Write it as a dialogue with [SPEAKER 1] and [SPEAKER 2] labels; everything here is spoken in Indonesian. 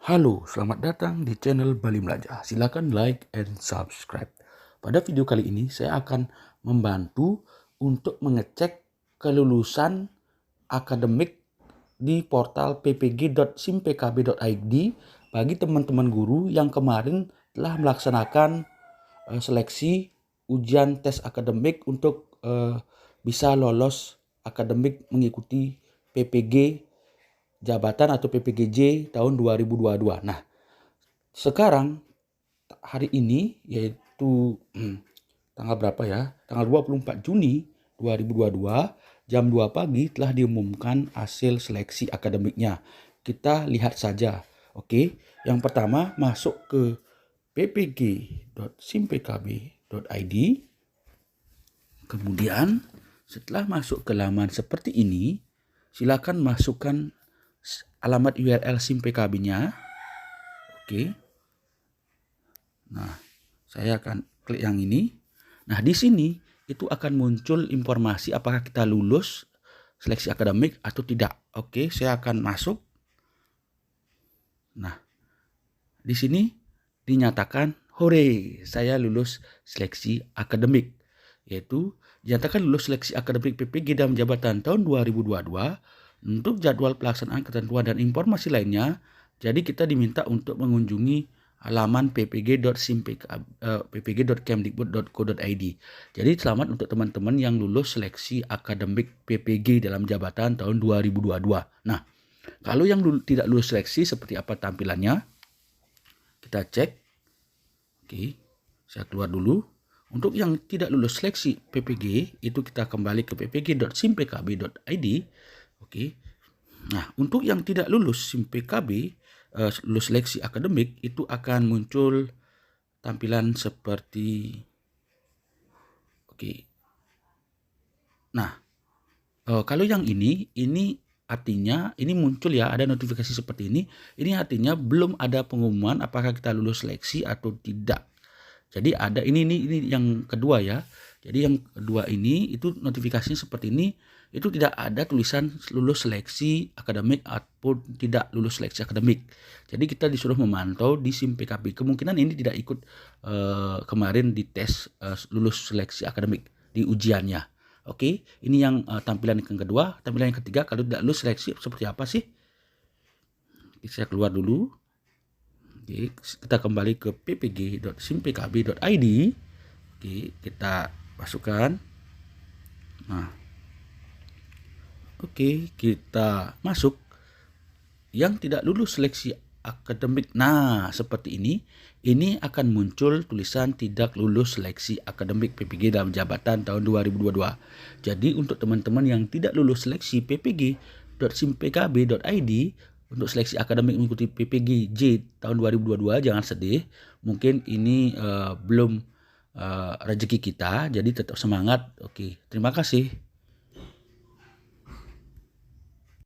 [SPEAKER 1] Halo, selamat datang di channel Bali Belajar. Silakan like and subscribe. Pada video kali ini saya akan membantu untuk mengecek kelulusan akademik di portal ppg.simpkb.id bagi teman-teman guru yang kemarin telah melaksanakan seleksi ujian tes akademik untuk bisa lolos akademik mengikuti PPG jabatan atau PPGJ tahun 2022. Nah, sekarang hari ini yaitu tanggal berapa ya? Tanggal 24 Juni 2022 jam 2 pagi telah diumumkan hasil seleksi akademiknya. Kita lihat saja. Oke, yang pertama masuk ke ppg.simpkb.id. Kemudian setelah masuk ke laman seperti ini, silakan masukkan alamat URL SIM PKB-nya. Oke. Nah, saya akan klik yang ini. Nah, di sini itu akan muncul informasi apakah kita lulus seleksi akademik atau tidak. Oke, saya akan masuk. Nah, di sini dinyatakan, hore, saya lulus seleksi akademik. Yaitu dinyatakan lulus seleksi akademik PPG dalam jabatan tahun 2022. Untuk jadwal pelaksanaan ketentuan dan informasi lainnya, jadi kita diminta untuk mengunjungi halaman ppg.kemdikbud.co.id. Jadi selamat untuk teman-teman yang lulus seleksi akademik PPG dalam jabatan tahun 2022. Nah, kalau yang tidak lulus seleksi seperti apa tampilannya? Kita cek. Oke, saya keluar dulu. Untuk yang tidak lulus seleksi PPG, itu kita kembali ke ppg.simpkb.id. Oke. Nah, untuk yang tidak lulus SIM PKB, lulus seleksi akademik, itu akan muncul tampilan seperti oke. Nah, kalau yang ini artinya ini muncul ya, ada notifikasi seperti ini. Ini artinya belum ada pengumuman apakah kita lulus seleksi atau tidak. Jadi ada ini yang kedua ya. Jadi yang kedua ini itu notifikasinya seperti ini. Itu tidak ada tulisan lulus seleksi akademik ataupun tidak lulus seleksi akademik. Jadi kita disuruh memantau di SIM PKB. Kemungkinan ini tidak ikut kemarin di tes lulus seleksi akademik di ujiannya. Oke, ini yang tampilan yang kedua. Tampilan yang ketiga, kalau tidak lulus seleksi seperti apa sih? Saya keluar dulu. Oke, kita kembali ke ppg.simpkb.id. Oke, kita masukkan. Nah, oke, kita masuk. Yang tidak lulus seleksi akademik, nah seperti ini akan muncul tulisan tidak lulus seleksi akademik PPG dalam jabatan tahun 2022. Jadi untuk teman-teman yang tidak lulus seleksi ppg.simpkb.id untuk seleksi akademik mengikuti PPG J tahun 2022, jangan sedih. Mungkin ini belum rezeki kita, jadi tetap semangat. Oke, terima kasih.